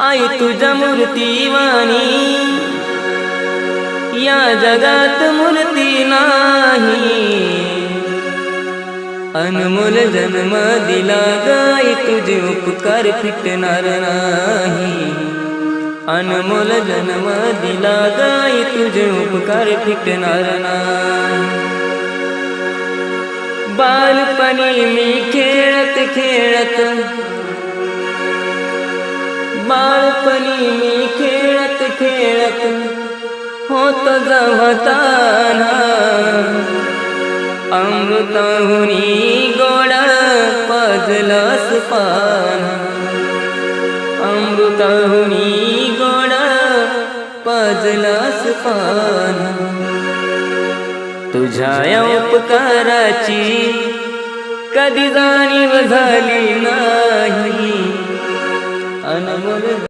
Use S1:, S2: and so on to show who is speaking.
S1: आई तुझ्या मूर्तीवाणी या जगात मूर्ती नाही। अनमोल जन्म दिला गाई तुझे उपकार फिटणार नाही। अनमोल जन्म दिला गाई तुझे उपकार फिटणार नाही। बालपणी मी खेळत खेळत बालपणी मी खेळत खेळत होत जवताना अमृताहुनी गोड पाजलास पान। अमृताहुनी गोड पाजलास पान। तुझ्या या उपकाराची कधी जाणीव झाली नाही। अनमोल